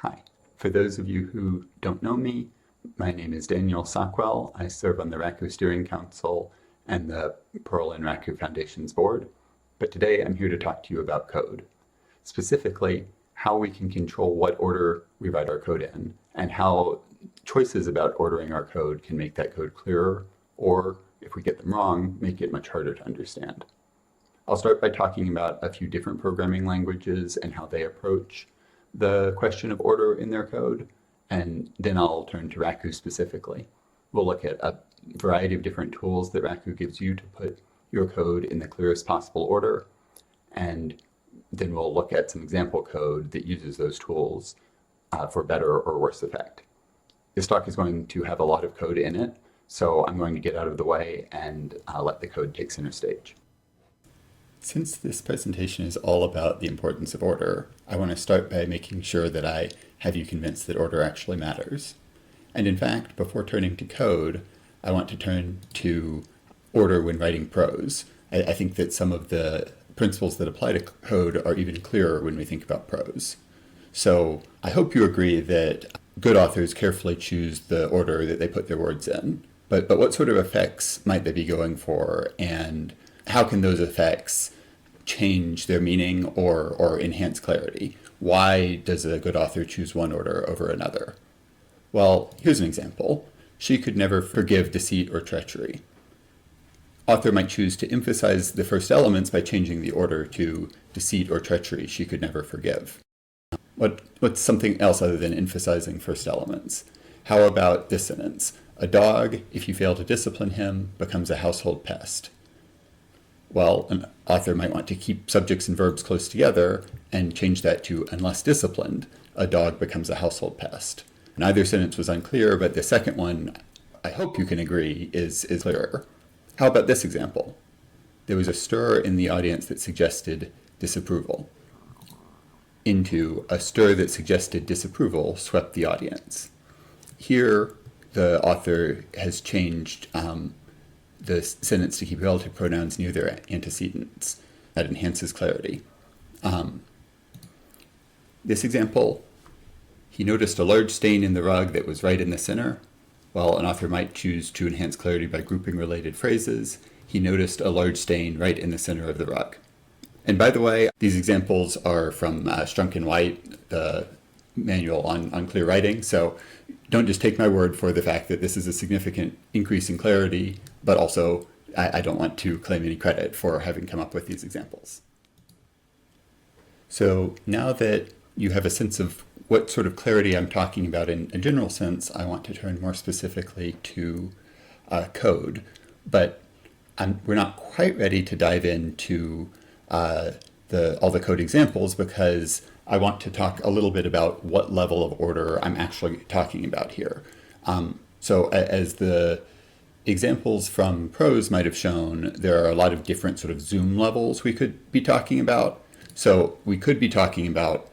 Hi. For those of you who don't know me, my name is Daniel Sockwell. I serve on the Raku Steering Council and the Perl and Raku Foundations Board. But today I'm here to talk to you about code. Specifically, how we can control what order we write our code in, and how choices about ordering our code can make that code clearer, or if we get them wrong, make it much harder to understand. I'll start by talking about a few different programming languages and how they approach the question of order in their code, and then I'll turn to Raku specifically. We'll look at a variety of different tools that Raku gives you to put your code in the clearest possible order, and then we'll look at some example code that uses those tools for better or worse effect. This talk is going to have a lot of code in it, so I'm going to get out of the way and let the code take center stage. Since this presentation is all about the importance of order, I want to start by making sure that I have you convinced that order actually matters. And in fact, before turning to code, I want to turn to order when writing prose. I think that some of the principles that apply to code are even clearer when we think about prose. So I hope you agree that good authors carefully choose the order that they put their words in. But what sort of effects might they be going for, and how can those effects change their meaning or enhance clarity? Why does a good author choose one order over another? Well, here's an example. She could never forgive deceit or treachery. Author might choose to emphasize the first elements by changing the order to deceit or treachery she could never forgive. What's something else other than emphasizing first elements? How about this sentence? A dog, if you fail to discipline him, becomes a household pest. Well, an author might want to keep subjects and verbs close together and change that to, unless disciplined, a dog becomes a household pest. Neither sentence was unclear, but the second one, I hope you can agree, is clearer. How about this example? There was a stir in the audience that suggested disapproval. Into a stir that suggested disapproval swept the audience. Here, the author has changed the sentence to keep relative pronouns near their antecedents. That enhances clarity. This example, he noticed a large stain in the rug that was right in the center. Well, an author might choose to enhance clarity by grouping related phrases. He noticed a large stain right in the center of the rug. And by the way, these examples are from Strunk and White, the manual on clear writing. So don't just take my word for the fact that this is a significant increase in clarity, but also I don't want to claim any credit for having come up with these examples. So now that you have a sense of what sort of clarity I'm talking about in a general sense, I want to turn more specifically to code. But we're not quite ready to dive into all the code examples, because I want to talk a little bit about what level of order I'm actually talking about here. So as the examples from prose might have shown, there are a lot of different sort of zoom levels we could be talking about. So we could be talking about,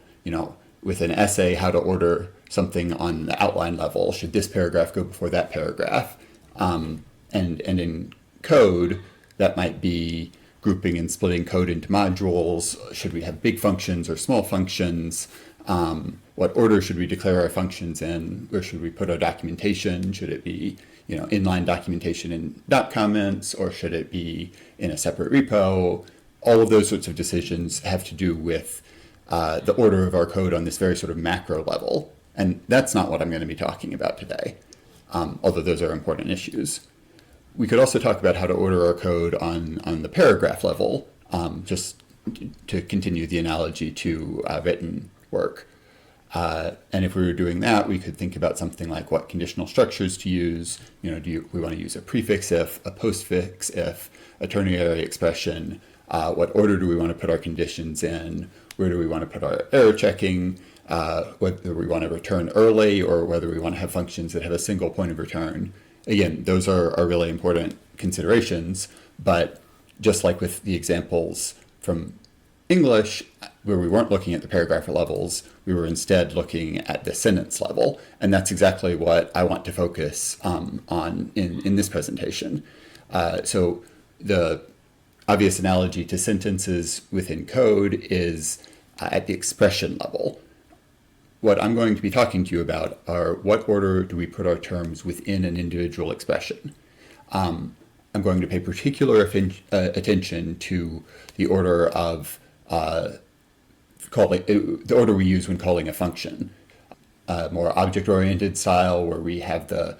with an essay, how to order something on the outline level. Should this paragraph go before that paragraph? And in code, that might be grouping and splitting code into modules. Should we have big functions or small functions? What order should we declare our functions in? Where should we put our documentation? Should it be, inline documentation in dot comments, or should it be in a separate repo? All of those sorts of decisions have to do with the order of our code on this very sort of macro level. And that's not what I'm going to be talking about today, although those are important issues. We could also talk about how to order our code on the paragraph level, just to continue the analogy to written work. And if we were doing that, we could think about something like what conditional structures to use. We want to use a prefix if, a postfix if, a ternary expression? What order do we want to put our conditions in? Where do we want to put our error checking? Whether we want to return early, or whether we want to have functions that have a single point of return. Again, those are really important considerations, but just like with the examples from English, where we weren't looking at the paragraph levels, we were instead looking at the sentence level, and that's exactly what I want to focus on in this presentation. So the obvious analogy to sentences within code is at the expression level. what I'm going to be talking to you about are what order do we put our terms within an individual expression. I'm going to pay particular attention to the order of the order we use when calling a function. More object-oriented style, where we have the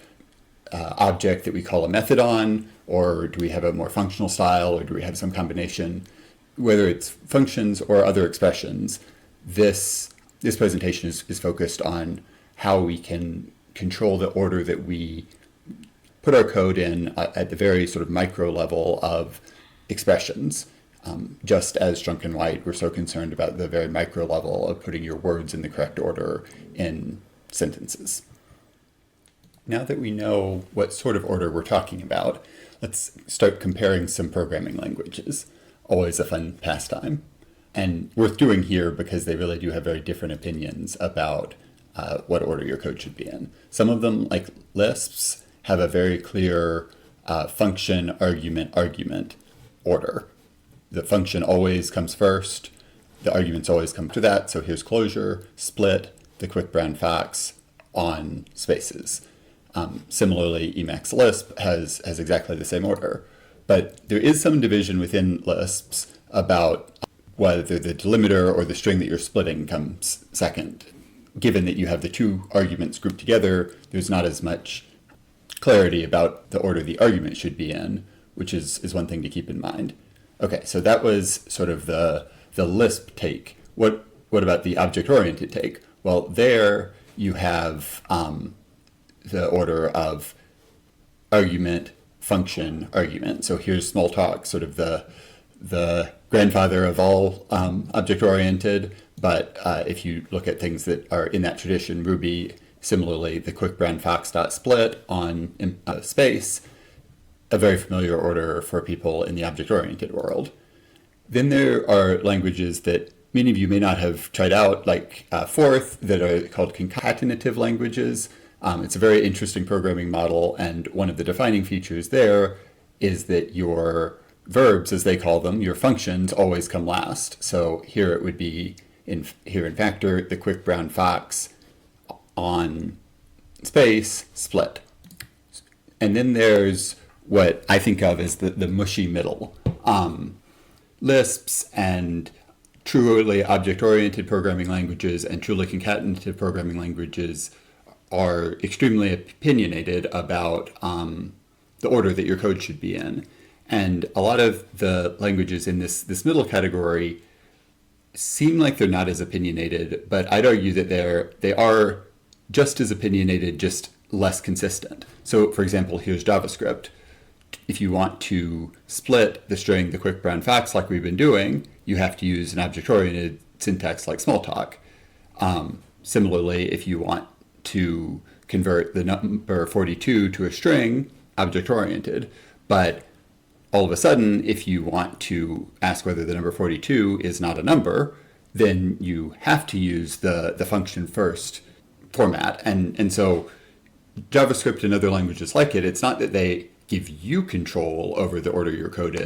object that we call a method on, or do we have a more functional style, or do we have some combination? Whether it's functions or other expressions, this presentation is focused on how we can control the order that we put our code in at the very sort of micro level of expressions. Just as Strunk and White were so concerned about the very micro level of putting your words in the correct order in sentences. Now that we know what sort of order we're talking about, let's start comparing some programming languages. Always a fun pastime. And worth doing here because they really do have very different opinions about what order your code should be in. Some of them, like Lisps, have a very clear function, argument order. The function always comes first, the arguments always come to that, so here's closure, split, the quick brown fox, on spaces. Similarly, Emacs Lisp has exactly the same order. But there is some division within Lisps about whether the delimiter or the string that you're splitting comes second. Given that you have the two arguments grouped together, there's not as much clarity about the order the argument should be in, which is one thing to keep in mind. Okay, so that was sort of the Lisp take. What about the object-oriented take? Well, there you have the order of argument, function, argument. So here's Smalltalk, sort of the grandfather of all object-oriented. But if you look at things that are in that tradition, Ruby, similarly, the quick brown fox dot split on space, a very familiar order for people in the object-oriented world. Then there are languages that many of you may not have tried out, like Forth, that are called concatenative languages. It's a very interesting programming model, and one of the defining features there is that your verbs, as they call them, your functions, always come last. So here it would be, in factor, the quick brown fox on space, split. And then there's what I think of as the mushy middle. Lisps and truly object-oriented programming languages and truly concatenative programming languages are extremely opinionated about the order that your code should be in. And a lot of the languages in this middle category seem like they're not as opinionated, but I'd argue that they are just as opinionated, just less consistent. So for example, here's JavaScript. If you want to split the string, the quick brown fox, like we've been doing, you have to use an object-oriented syntax like Smalltalk. Similarly, if you want to convert the number 42 to a string, object-oriented. But all of a sudden, if you want to ask whether the number 42 is not a number, then you have to use the function first format. And so JavaScript and other languages like it, it's not that they give you control over the order your code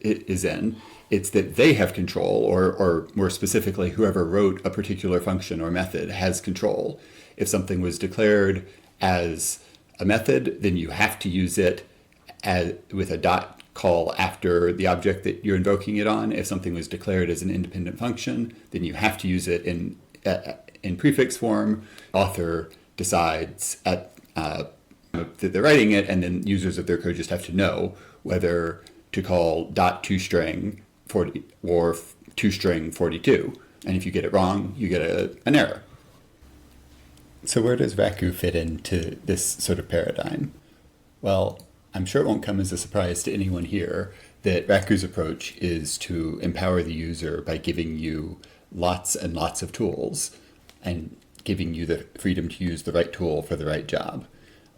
is in. It's that they have control, or more specifically, whoever wrote a particular function or method has control. If something was declared as a method, then you have to use it with a dot call after the object that you're invoking it on. If something was declared as an independent function, then you have to use it in prefix form. Author decides that they're writing it, and then users of their code just have to know whether to call .toString 40 or toString 42. And if you get it wrong, you get an error. So where does Raku fit into this sort of paradigm? Well, I'm sure it won't come as a surprise to anyone here that Raku's approach is to empower the user by giving you lots and lots of tools and giving you the freedom to use the right tool for the right job.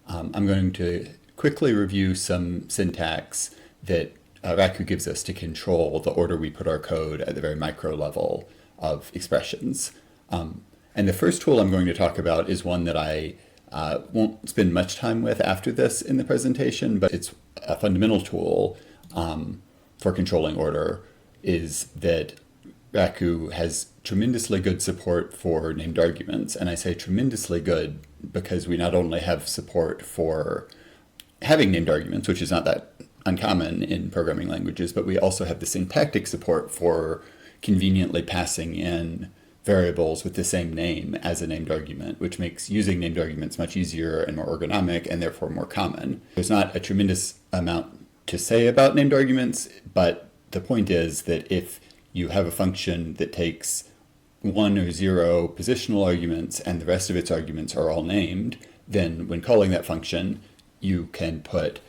I'm going to quickly review some syntax that Raku gives us to control the order we put our code at the very micro level of expressions. And the first tool I'm going to talk about is one that I won't spend much time with after this in the presentation, but it's a fundamental tool for controlling order, is that Raku has tremendously good support for named arguments. And I say tremendously good because we not only have support for having named arguments, which is not that uncommon in programming languages, but we also have the syntactic support for conveniently passing in variables with the same name as a named argument, which makes using named arguments much easier and more ergonomic and therefore more common. There's not a tremendous amount to say about named arguments, but the point is that if you have a function that takes 1 or 0 positional arguments and the rest of its arguments are all named, then when calling that function, you can put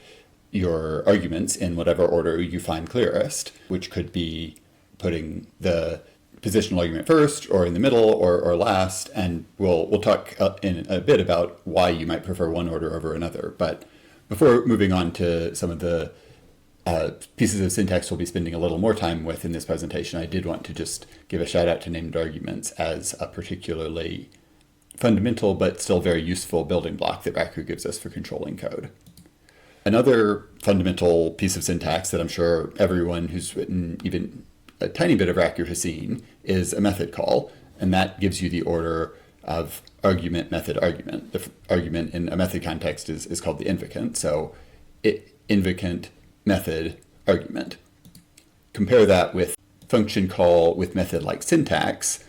your arguments in whatever order you find clearest, which could be putting the positional argument first or in the middle or last, and we'll talk in a bit about why you might prefer one order over another. But before moving on to some of the pieces of syntax we'll be spending a little more time with in this presentation, I did want to just give a shout out to named arguments as a particularly fundamental but still very useful building block that Raku gives us for controlling code. Another fundamental piece of syntax that I'm sure everyone who's written even a tiny bit of Raku has seen is a method call, and that gives you the order of argument, method, argument. The argument in a method context is called the invocant, so invocant, method, argument. Compare that with function call with method-like syntax,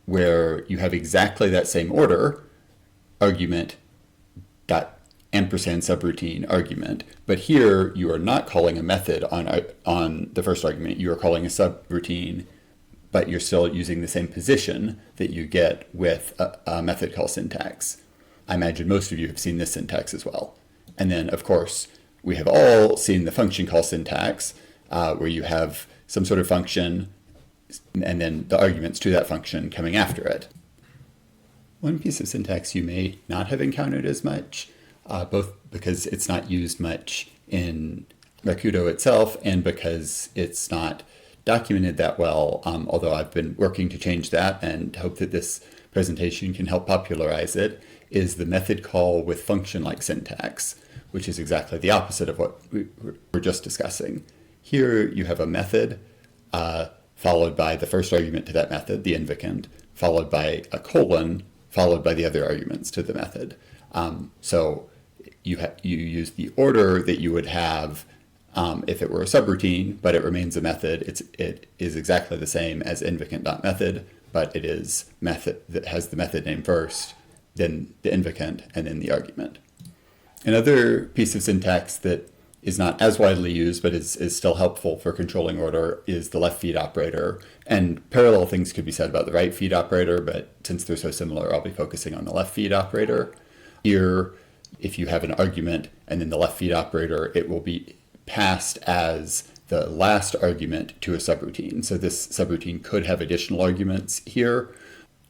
where you have exactly that same order, argument dot ampersand subroutine argument, but here you are not calling a method on the first argument, you are calling a subroutine, but you're still using the same position that you get with a method call syntax. I imagine most of you have seen this syntax as well. And then, of course, we have all seen the function call syntax, where you have some sort of function and then the arguments to that function coming after it. One piece of syntax you may not have encountered as much, both because it's not used much in Rakudo itself and because it's not documented that well, although I've been working to change that and hope that this presentation can help popularize it, is the method call with function-like syntax, which is exactly the opposite of what we were just discussing. Here you have a method followed by the first argument to that method, the invocant, followed by a colon, followed by the other arguments to the method. So you use the order that you would have if it were a subroutine, but it remains a method. It is exactly the same as invocant.method, but it is method that has the method name first, then the invocant, and then the argument. Another piece of syntax that is not as widely used, but is still helpful for controlling order, is the left feed operator. And parallel things could be said about the right feed operator, but since they're so similar, I'll be focusing on the left feed operator. Here, if you have an argument and then the left feed operator, it will be passed as the last argument to a subroutine. So this subroutine could have additional arguments here.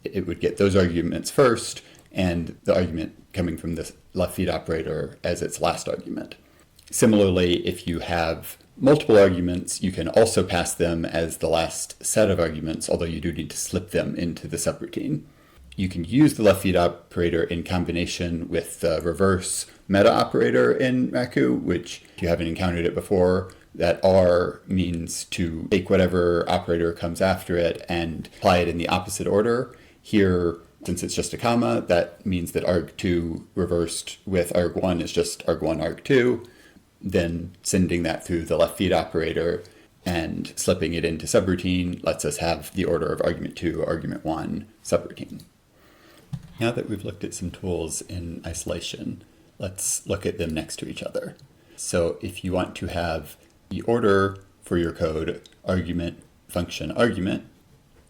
It would get those arguments first, and the argument coming from the left feed operator as its last argument. Similarly, if you have multiple arguments, you can also pass them as the last set of arguments, although you do need to slip them into the subroutine. You can use the left feed operator in combination with the reverse meta operator in Raku, which, if you haven't encountered it before, that R means to take whatever operator comes after it and apply it in the opposite order. Here, since it's just a comma, that means that arg2 reversed with arg1 is just arg1, arg2. Then sending that through the left feed operator and slipping it into subroutine lets us have the order of argument 2, argument 1 subroutine. Now that we've looked at some tools in isolation, let's look at them next to each other. So if you want to have the order for your code argument, function, argument,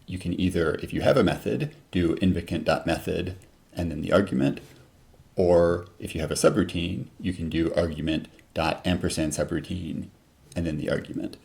you can either, if you have a method, do invocant.method and then the argument, or if you have a subroutine, you can do argument.ampersand subroutine and then the argument.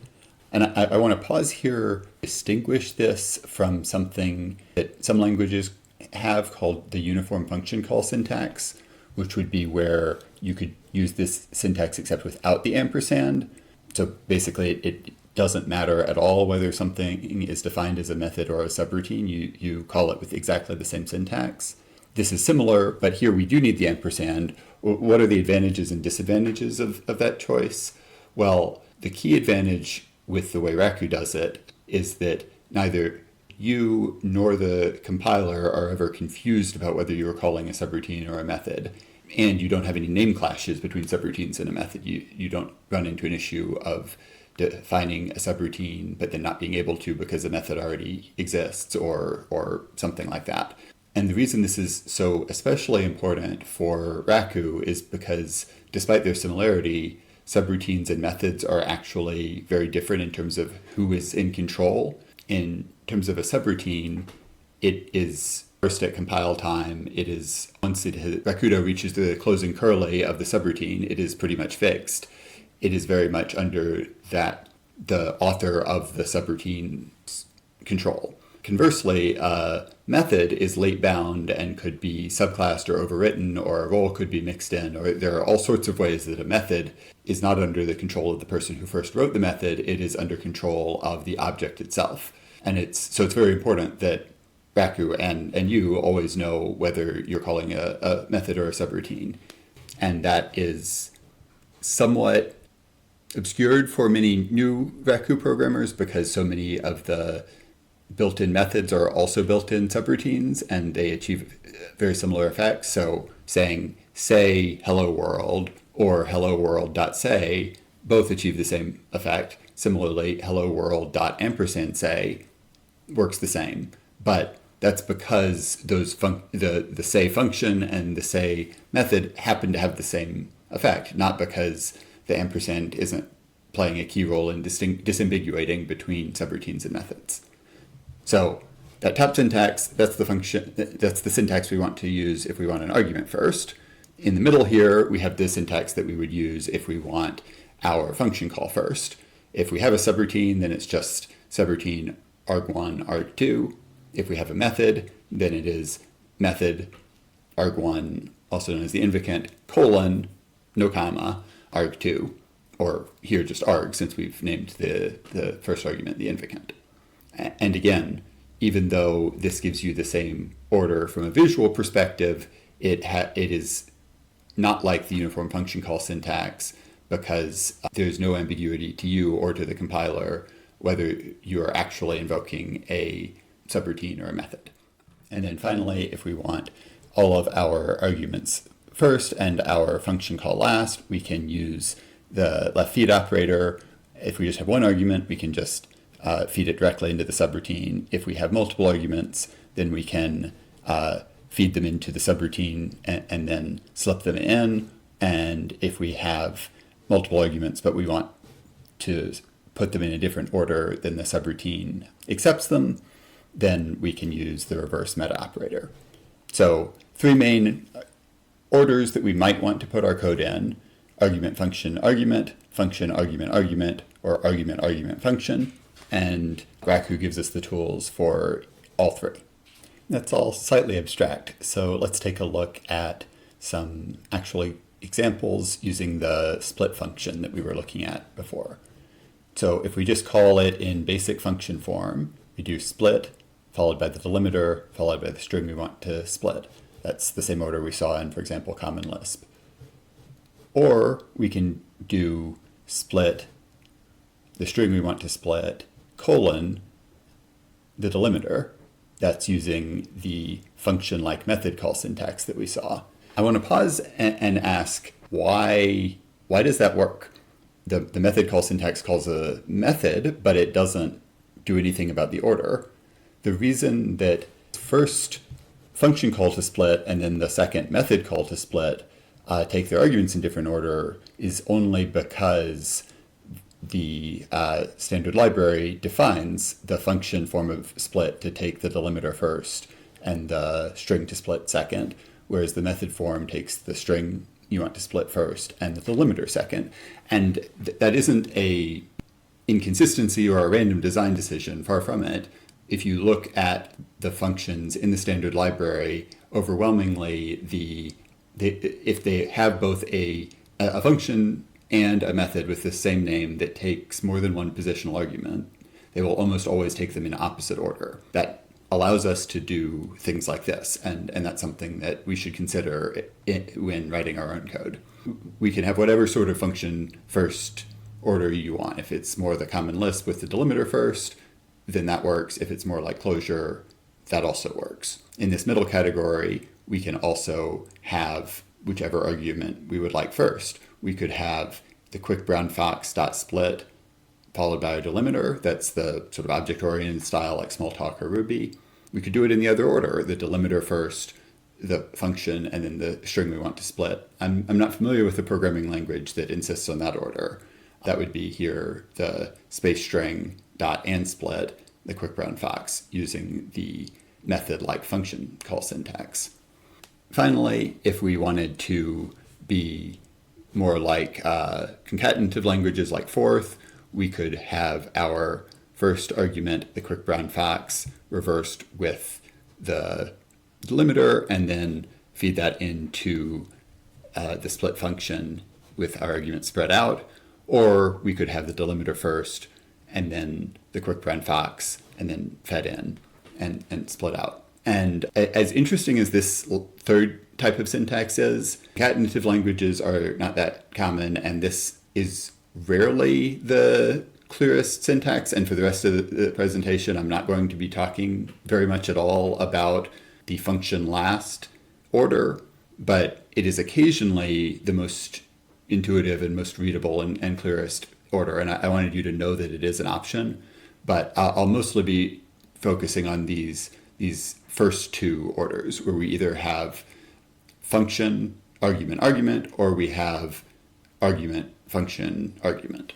And I want to pause here, distinguish this from something that some languages have called the uniform function call syntax, which would be where you could use this syntax except without the ampersand. So basically it doesn't matter at all whether something is defined as a method or a subroutine. You call it with exactly the same syntax. This is similar, but here we do need the ampersand. What are the advantages and disadvantages of that choice? Well, the key advantage with the way Raku does it is that neither you nor the compiler are ever confused about whether you're calling a subroutine or a method. And you don't have any name clashes between subroutines and a method. You don't run into an issue of defining a subroutine but then not being able to because a method already exists or something like that. And the reason this is so especially important for Raku is because despite their similarity, subroutines and methods are actually very different in terms of who is in control. In terms of a subroutine, it is first at compile time. It is once Rakudo reaches the closing curly of the subroutine, it is pretty much fixed. It is very much under the author of the subroutine's control. Conversely, a method is late bound and could be subclassed or overwritten, or a role could be mixed in, or there are all sorts of ways that a method is not under the control of the person who first wrote the method. It is under control of the object itself. And it's very important that Raku and you always know whether you're calling a method or a subroutine. And that is somewhat obscured for many new Raku programmers because so many of the built-in methods are also built-in subroutines and they achieve very similar effects. So saying say hello world or hello world.say both achieve the same effect. Similarly, hello world.ampersand say works the same. But that's because those the say function and the say method happen to have the same effect, not because the ampersand isn't playing a key role in disambiguating between subroutines and methods. So that top syntax, that's the syntax we want to use if we want an argument first. In the middle here, we have the syntax that we would use if we want our function call first. If we have a subroutine, then it's just subroutine arg1, arg2. If we have a method, then it is method arg1, also known as the invocant, colon, no comma, arg2, or here just arg, since we've named the first argument the invocant. And again, even though this gives you the same order from a visual perspective, it is not like the uniform function call syntax because there's no ambiguity to you or to the compiler whether you are actually invoking a subroutine or a method. And then finally, if we want all of our arguments first and our function call last, we can use the left feed operator. If we just have one argument, we can just feed it directly into the subroutine. If we have multiple arguments, then we can feed them into the subroutine and then slip them in. And if we have multiple arguments, but we want to put them in a different order than the subroutine accepts them, then we can use the reverse meta operator. So 3 main orders that we might want to put our code in: argument, function, argument, function, argument, argument, or argument, argument, function. And Raku gives us the tools for all 3. That's all slightly abstract. So let's take a look at some actually examples using the split function that we were looking at before. So if we just call it in basic function form, we do split, followed by the delimiter, followed by the string we want to split. That's the same order we saw in, for example, Common Lisp. Or we can do split, the string we want to split, colon, the delimiter. That's using the function-like method call syntax that we saw. I want to pause and ask, why does that work? The method call syntax calls a method, but it doesn't do anything about the order. The reason that first function call to split and then the second method call to split take their arguments in different order is only because the standard library defines the function form of split to take the delimiter first and the string to split second, whereas the method form takes the string you want to split first and the delimiter second. And that isn't a inconsistency or a random design decision, far from it. If you look at the functions in the standard library, overwhelmingly if they have both a function and a method with the same name that takes more than one positional argument, they will almost always take them in opposite order. That allows us to do things like this, and that's something that we should consider when writing our own code. We can have whatever sort of function first order you want. If it's more the Common Lisp with the delimiter first, then that works. If it's more like closure, that also works. In this middle category, we can also have whichever argument we would like first. We could have the quick brown fox dot split followed by a delimiter. That's the sort of object-oriented style like Smalltalk or Ruby. We could do it in the other order, the delimiter first, the function, and then the string we want to split. I'm not familiar with the programming language that insists on that order. That would be here the space string dot and split, the quick brown fox, using the method like function call syntax. Finally, if we wanted to be more like concatenative languages like Forth, we could have our first argument, the quick brown fox, reversed with the delimiter, and then feed that into the split function with our argument spread out. Or we could have the delimiter first, and then the quick brown fox, and then fed in and split out. And as interesting as this third type of syntax is, concatenative languages are not that common, and this is rarely the clearest syntax. And for the rest of the presentation, I'm not going to be talking very much at all about the function last order, but it is occasionally the most intuitive and most readable and clearest order. And I wanted you to know that it is an option, but I'll mostly be focusing on these first two orders where we either have function, argument, argument, or we have argument, function, argument.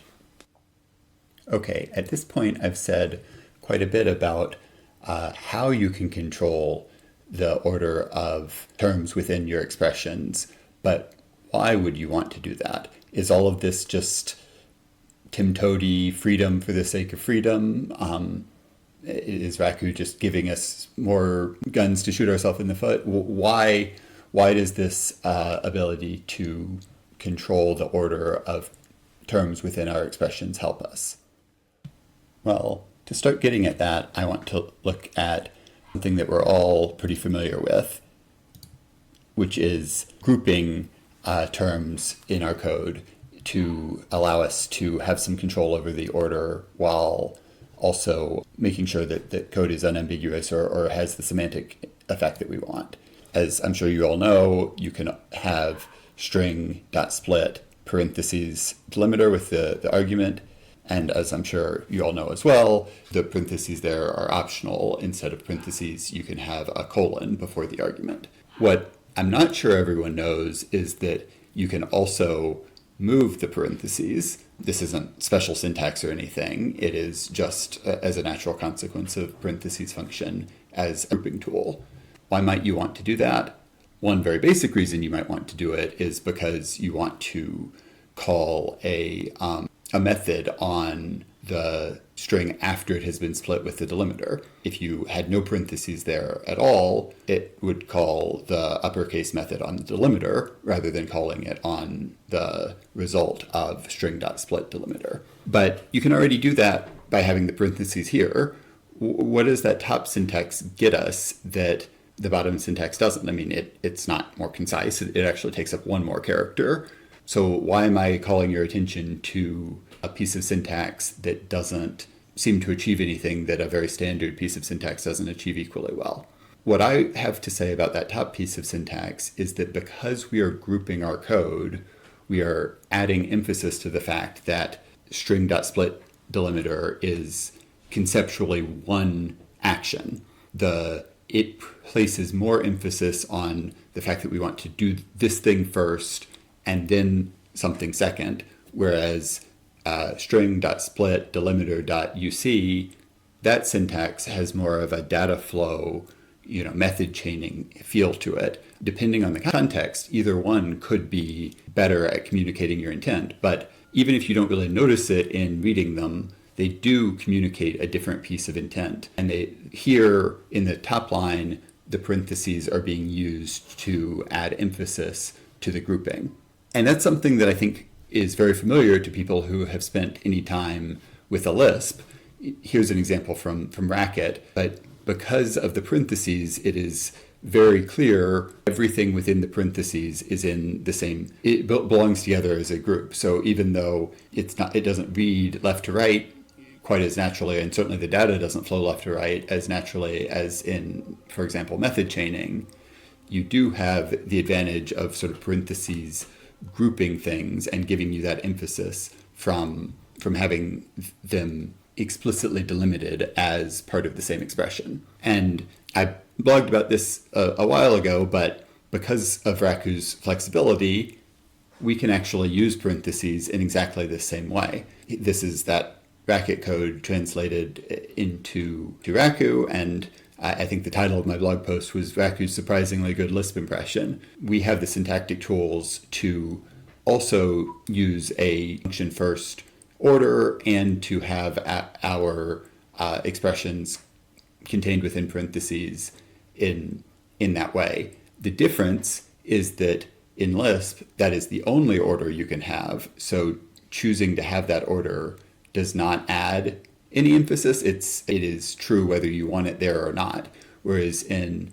Okay, at this point I've said quite a bit about how you can control the order of terms within your expressions, but why would you want to do that? Is all of this just Tim Toady freedom for the sake of freedom? Is Raku just giving us more guns to shoot ourselves in the foot? Why does this ability to control the order of terms within our expressions help us? Well, to start getting at that, I want to look at something that we're all pretty familiar with, which is grouping terms in our code to allow us to have some control over the order while also making sure that the code is unambiguous or has the semantic effect that we want. As I'm sure you all know, you can have string.split parentheses delimiter with the argument. And as I'm sure you all know as well, the parentheses there are optional. Instead of parentheses, you can have a colon before the argument. What I'm not sure everyone knows is that you can also move the parentheses. This isn't special syntax or anything. It is just as a natural consequence of parentheses function as a grouping tool. Why might you want to do that? One very basic reason you might want to do it is because you want to call a method on the string after it has been split with the delimiter. If you had no parentheses there at all, it would call the uppercase method on the delimiter rather than calling it on the result of string.split delimiter. But you can already do that by having the parentheses here. What does that top syntax get us that the bottom syntax doesn't? I mean, it's not more concise. It actually takes up one more character. So why am I calling your attention to a piece of syntax that doesn't seem to achieve anything that a very standard piece of syntax doesn't achieve equally well? What I have to say about that top piece of syntax is that because we are grouping our code, we are adding emphasis to the fact that string.split delimiter is conceptually one action. It places more emphasis on the fact that we want to do this thing first and then something second, whereas string.split delimiter.uc, that syntax has more of a data flow, method chaining feel to it. Depending on the context, either one could be better at communicating your intent. But even if you don't really notice it in reading them, they do communicate a different piece of intent. And here in the top line, the parentheses are being used to add emphasis to the grouping. And that's something that I think is very familiar to people who have spent any time with a Lisp. Here's an example from Racket, but because of the parentheses, it is very clear everything within the parentheses is in the same, it belongs together as a group. So even though it doesn't read left to right quite as naturally, and certainly the data doesn't flow left to right as naturally as in, for example, method chaining, you do have the advantage of sort of parentheses grouping things and giving you that emphasis from having them explicitly delimited as part of the same expression. And I blogged about this a while ago, but because of Raku's flexibility, we can actually use parentheses in exactly the same way. This is that Racket code translated into Raku, and I think the title of my blog post was Raku's surprisingly good Lisp impression. We have the syntactic tools to also use a function first order and to have our expressions contained within parentheses in that way. The difference is that in Lisp, that is the only order you can have. So choosing to have that order does not add any emphasis. It is true whether you want it there or not. Whereas in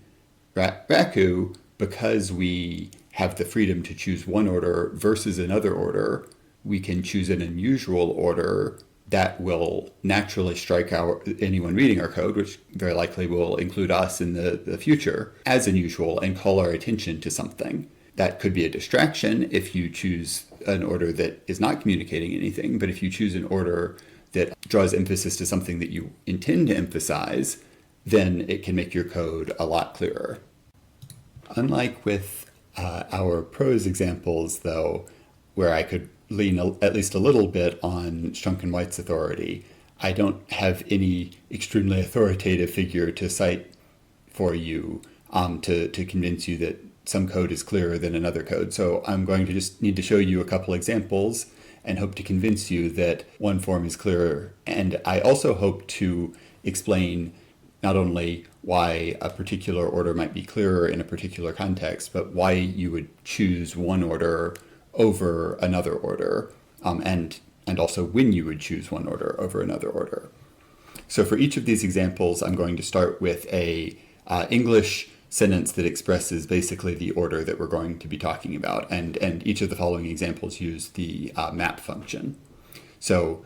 Raku, because we have the freedom to choose one order versus another order, we can choose an unusual order that will naturally strike anyone reading our code, which very likely will include us in the future, as unusual and call our attention to something. That could be a distraction if you choose an order that is not communicating anything, but if you choose an order that draws emphasis to something that you intend to emphasize, then it can make your code a lot clearer. Unlike with our prose examples, though, where I could lean at least a little bit on Strunk and White's authority, I don't have any extremely authoritative figure to cite for you to convince you that some code is clearer than another code. So I'm going to just need to show you a couple examples and hope to convince you that one form is clearer. And I also hope to explain not only why a particular order might be clearer in a particular context, but why you would choose one order over another order, and also when you would choose one order over another order. So for each of these examples, I'm going to start with a English sentence that expresses basically the order that we're going to be talking about, and each of the following examples use the map function. So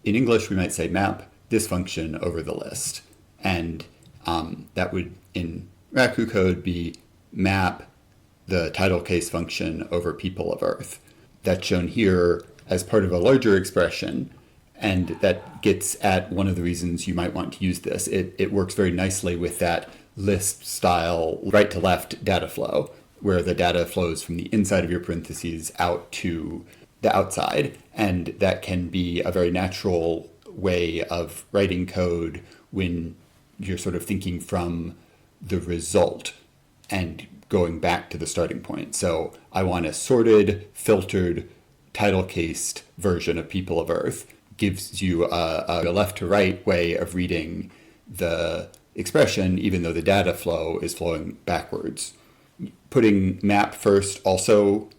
in English, we might say map this function over the list, and that would in Raku code be map the title case function over people of Earth. That's shown here as part of a larger expression, and that gets at one of the reasons you might want to use this. It works very nicely with that Lisp style right to left data flow, where the data flows from the inside of your parentheses out to the outside. And that can be a very natural way of writing code when you're sort of thinking from the result and going back to the starting point. So I want a sorted, filtered, title-cased version of People of Earth. Gives you a left to right way of reading the expression, even though the data flow is flowing backwards. Putting map first also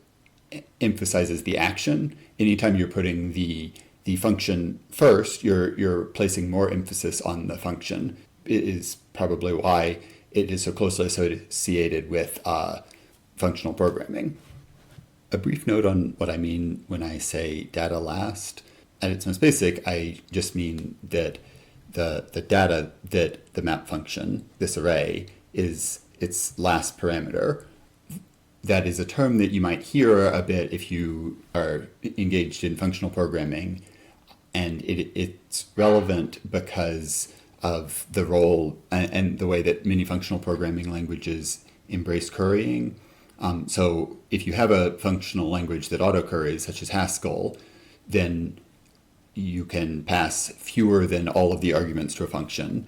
emphasizes the action. Anytime you're putting the function first, you're placing more emphasis on the function. It is probably why it is so closely associated with functional programming. A brief note on what I mean when I say data last. At its most basic, I just mean that the data that the map function, this array, is its last parameter. That is a term that you might hear a bit if you are engaged in functional programming, and it's relevant because of the role and the way that many functional programming languages embrace currying. So if you have a functional language that auto-curries, such as Haskell, then you can pass fewer than all of the arguments to a function.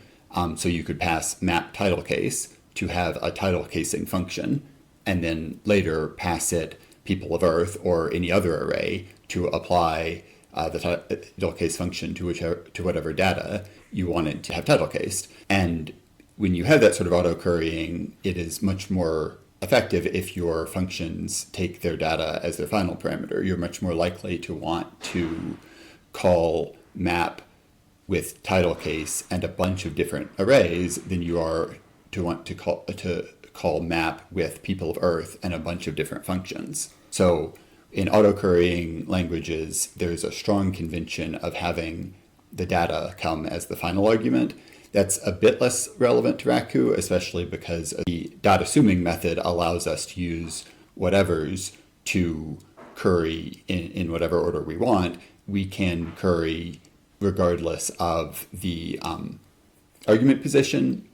So you could pass map title case to have a title casing function, and then later pass it people of Earth or any other array to apply the title case function to whatever data you wanted to have title cased. And when you have that sort of auto-currying, it is much more effective if your functions take their data as their final parameter. You're much more likely to want to call map with title case and a bunch of different arrays than you are to want to call map with people of Earth and a bunch of different functions. So in auto-currying languages, there's a strong convention of having the data come as the final argument. That's a bit less relevant to Raku, especially because the dot assuming method allows us to use whatevers to curry in whatever order we want. We can curry regardless of the argument position,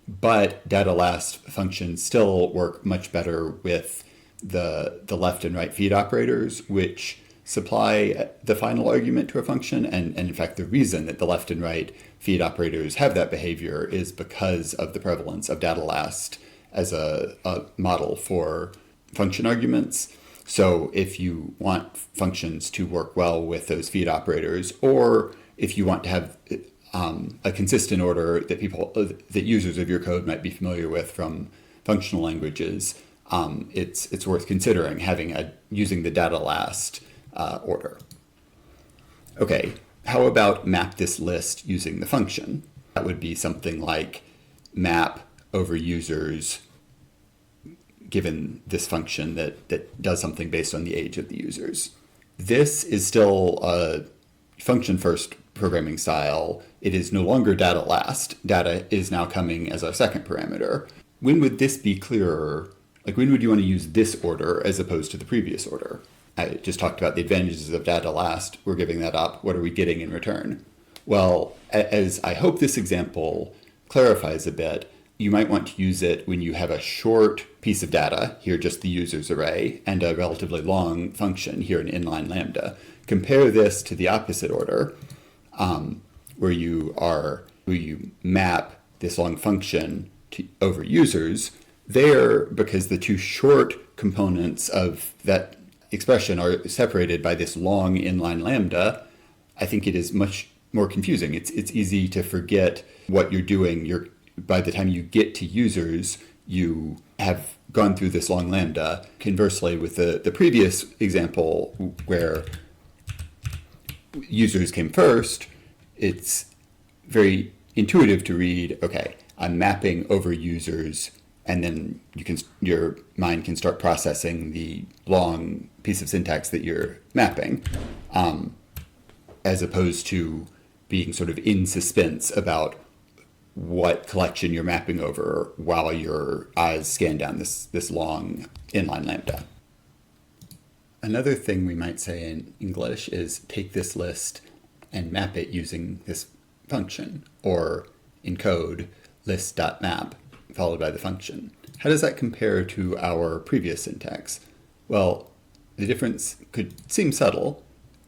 but data last functions still work much better with the left and right feed operators, which supply the final argument to a function. And in fact, the reason that the left and right feed operators have that behavior is because of the prevalence of data last as a model for function arguments. So if you want functions to work well with those feed operators, or if you want to have a consistent order that users of your code might be familiar with from functional languages, it's worth considering using the data last order. Okay, how about map this list using the function? That would be something like map over users given this function that does something based on the age of the users. This is still a function-first programming style. It is no longer data last. Data is now coming as our second parameter. When would this be clearer? Like, when would you want to use this order as opposed to the previous order? I just talked about the advantages of data last. We're giving that up. What are we getting in return? Well, as I hope this example clarifies a bit, you might want to use it when you have a short piece of data, here just the users array, and a relatively long function, here an inline lambda. Compare this to the opposite order, where you map this long function over users. There, because the two short components of that expression are separated by this long inline lambda, I think it is much more confusing. It's easy to forget what you're doing. By the time you get to users, you have gone through this long lambda. Conversely, with the previous example where users came first, it's very intuitive to read, okay, I'm mapping over users, and then your mind can start processing the long piece of syntax that you're mapping, as opposed to being sort of in suspense about what collection you're mapping over while your eyes scan down this long inline lambda. Another thing we might say in English is take this list and map it using this function, or in code, list.map, followed by the function. How does that compare to our previous syntax? Well, the difference could seem subtle.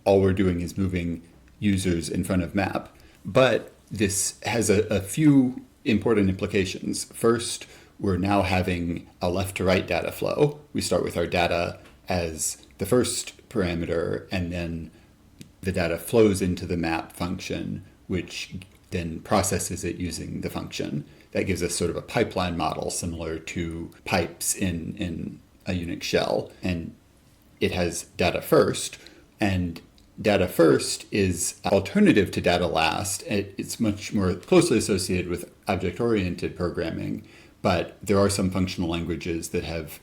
All we're doing is moving users in front of map, but this has a few important implications. First, we're now having a left to right data flow. We start with our data as the first parameter, and then the data flows into the map function, which then processes it using the function. That gives us sort of a pipeline model similar to pipes in a Unix shell. And it has data first, and data first is alternative to data last. It's much more closely associated with object-oriented programming, but there are some functional languages that have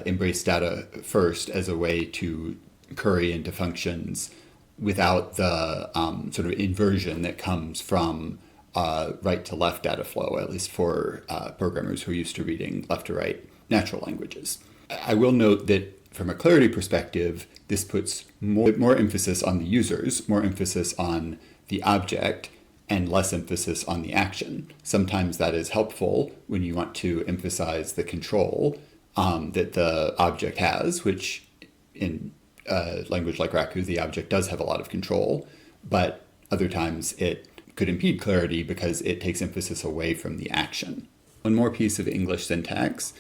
embraced data first as a way to curry into functions without the sort of inversion that comes from right to left data flow, at least for programmers who are used to reading left to right natural languages. I will note that from a clarity perspective, this puts more emphasis on the users, more emphasis on the object, and less emphasis on the action. Sometimes that is helpful when you want to emphasize the control that the object has, which in a language like Raku, the object does have a lot of control, but other times it could impede clarity because it takes emphasis away from the action. One more piece of English syntax,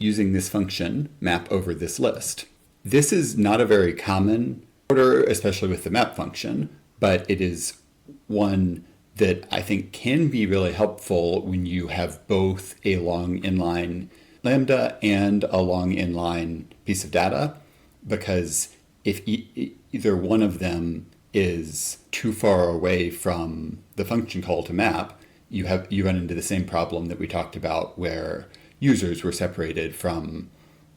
using this function, map over this list. This is not a very common order, especially with the map function, but it is one that I think can be really helpful when you have both a long inline lambda and a long inline piece of data, because if either one of them is too far away from the function call to map, you run into the same problem that we talked about where users were separated from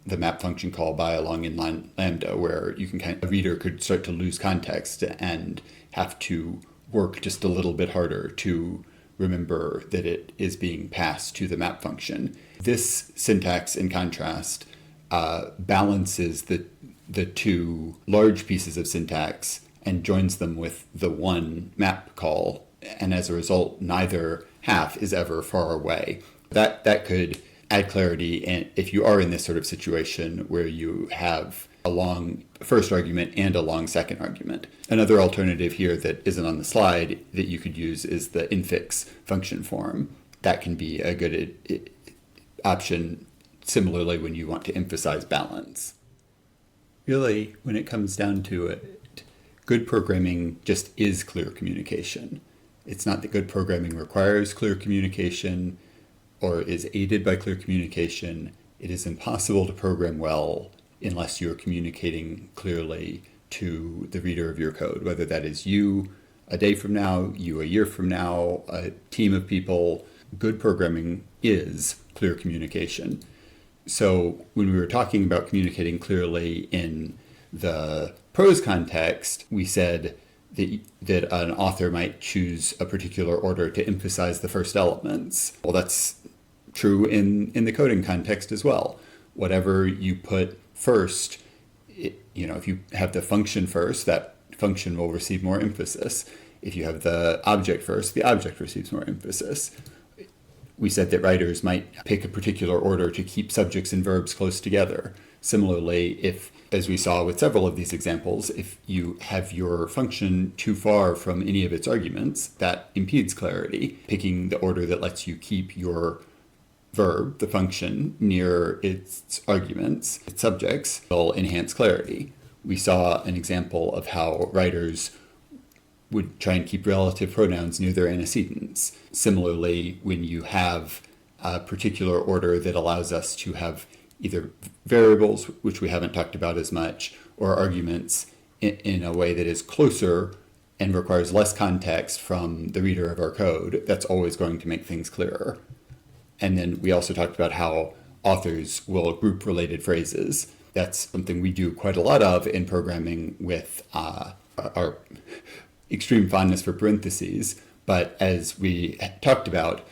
the map function call by a long inline lambda, where a reader could start to lose context and have to work just a little bit harder to remember that it is being passed to the map function. This syntax, in contrast, balances the two large pieces of syntax and joins them with the one map call, and as a result, neither half is ever far away. That could add clarity, and if you are in this sort of situation where you have a long first argument and a long second argument. Another alternative here that isn't on the slide that you could use is the infix function form. That can be a good option similarly when you want to emphasize balance. Really, when it comes down to it, good programming just is clear communication. It's not that good programming requires clear communication or is aided by clear communication. It is impossible to program well unless you're communicating clearly to the reader of your code, whether that is you a day from now, you a year from now, a team of people. Good programming is clear communication. So when we were talking about communicating clearly in the prose context, we said that an author might choose a particular order to emphasize the first elements. Well, that's true in the coding context as well. Whatever you put first, if you have the function first, that function will receive more emphasis. If you have the object first, the object receives more emphasis. We said that writers might pick a particular order to keep subjects and verbs close together. Similarly, if, as we saw with several of these examples, if you have your function too far from any of its arguments, that impedes clarity. Picking the order that lets you keep your verb, the function, near its arguments, its subjects, will enhance clarity. We saw an example of how writers would try and keep relative pronouns near their antecedents. Similarly, when you have a particular order that allows us to have either variables, which we haven't talked about as much, or arguments in a way that is closer and requires less context from the reader of our code, that's always going to make things clearer. And then we also talked about how authors will group related phrases. That's something we do quite a lot of in programming with our extreme fondness for parentheses. But as we talked about,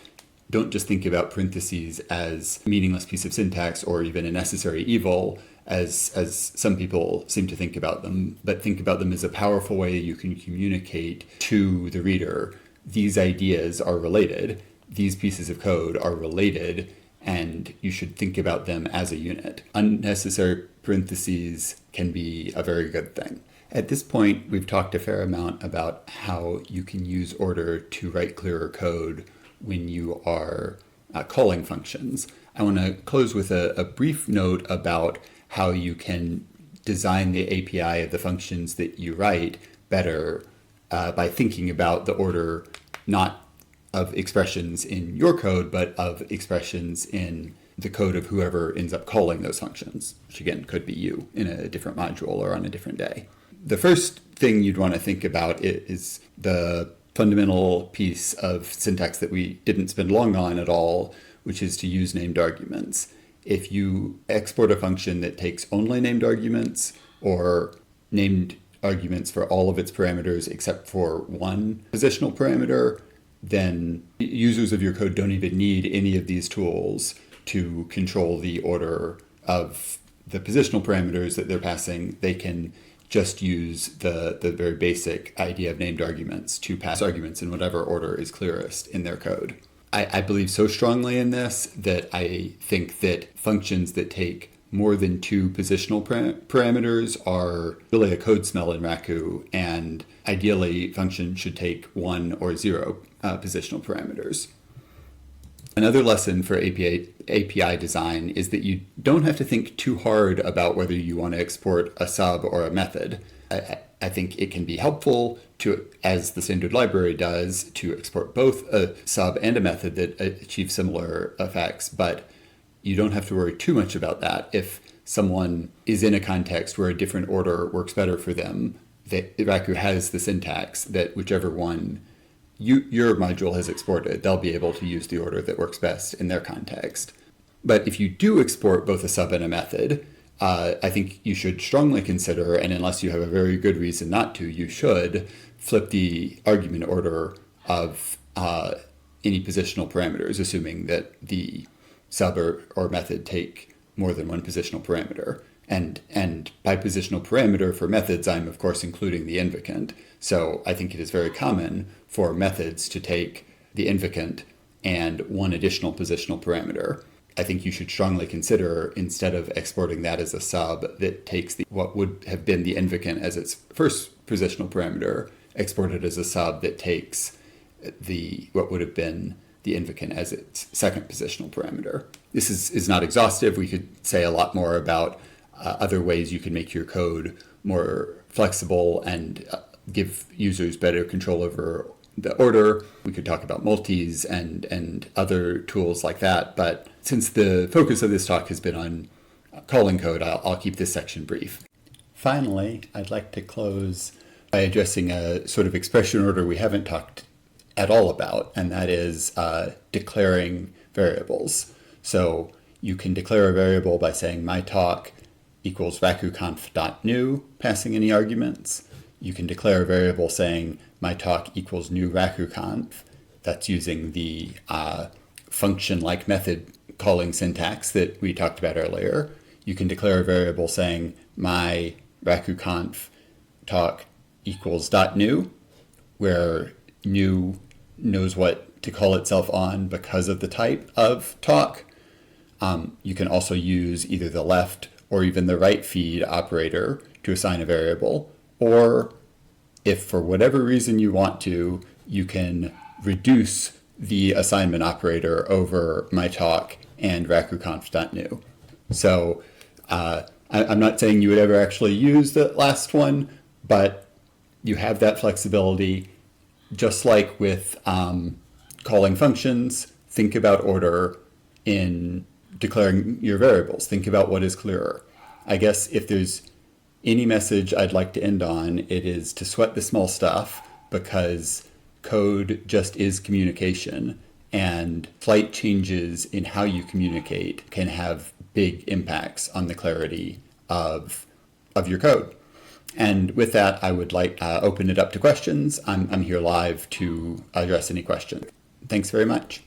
don't just think about parentheses as a meaningless piece of syntax or even a necessary evil, as some people seem to think about them, but think about them as a powerful way you can communicate to the reader. These ideas are related. These pieces of code are related, and you should think about them as a unit. Unnecessary parentheses can be a very good thing. At this point, we've talked a fair amount about how you can use order to write clearer code when you are calling functions. I want to close with a brief note about how you can design the API of the functions that you write better by thinking about the order not of expressions in your code, but of expressions in the code of whoever ends up calling those functions, which again could be you in a different module or on a different day. The first thing you'd want to think about is the fundamental piece of syntax that we didn't spend long on at all, which is to use named arguments. If you export a function that takes only named arguments or named arguments for all of its parameters except for one positional parameter, then users of your code don't even need any of these tools to control the order of the positional parameters that they're passing. They can just use the very basic idea of named arguments to pass arguments in whatever order is clearest in their code. I believe so strongly in this that I think that functions that take more than two positional parameters are really a code smell in Raku, and ideally functions should take 1 or 0 positional parameters. Another lesson for API design is that you don't have to think too hard about whether you want to export a sub or a method. I think it can be helpful to, as the standard library does, to export both a sub and a method that achieve similar effects, but you don't have to worry too much about that. If someone is in a context where a different order works better for them, that Raku has the syntax that whichever one your module has exported, they'll be able to use the order that works best in their context. But if you do export both a sub and a method, I think you should strongly consider, and unless you have a very good reason not to, you should flip the argument order of any positional parameters, assuming that the sub or method take more than one positional parameter. And by positional parameter for methods, I'm of course including the invocant. So I think it is very common for methods to take the invocant and one additional positional parameter. I think you should strongly consider, instead of exporting that as a sub that takes what would have been the invocant as its first positional parameter, export it as a sub that takes what would have been the invocant as its second positional parameter. This is not exhaustive. We could say a lot more about other ways you can make your code more flexible and give users better control over the order. We could talk about multis and other tools like that. But since the focus of this talk has been on calling code, I'll keep this section brief. Finally, I'd like to close by addressing a sort of expression order we haven't talked at all about, and that is declaring variables. So you can declare a variable by saying my talk equals rakuconf.new, passing any arguments. You can declare a variable saying my talk equals new rakuconf. That's using the function-like method calling syntax that we talked about earlier. You can declare a variable saying my rakuconf talk equals .new, where new knows what to call itself on because of the type of talk. You can also use either the left or even the right feed operator to assign a variable, or if for whatever reason you want to, you can reduce the assignment operator over my talk and rakuconf.new. So I'm not saying you would ever actually use the last one, but you have that flexibility. Just like with calling functions, think about order in declaring your variables. Think about what is clearer. I guess if there's any message I'd like to end on, it is to sweat the small stuff, because code just is communication, and slight changes in how you communicate can have big impacts on the clarity of your code. And with that, I would like to open it up to questions. I'm here live to address any questions. Thanks very much.